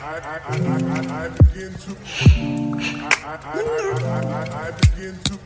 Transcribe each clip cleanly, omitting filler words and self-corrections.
I begin to I begin to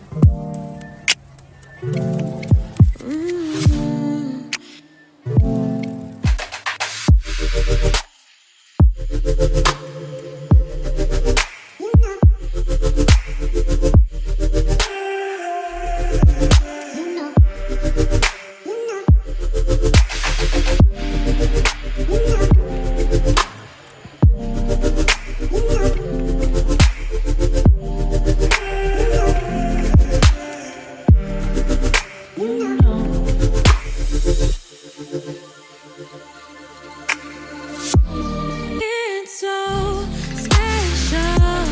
It's so special.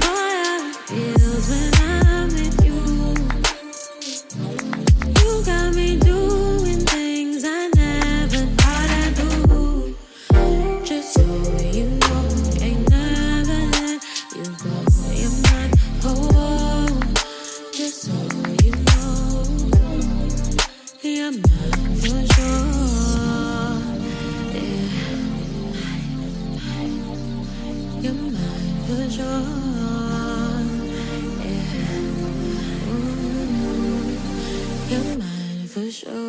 Boy, how it feels when I'm with you. You got me doing things I never thought I'd do. Just so you know, ain't never let you go. You're mine, oh. Just so you know, you're mine for sure. Yeah. You're mine for sure. Yeah. You're mine for sure.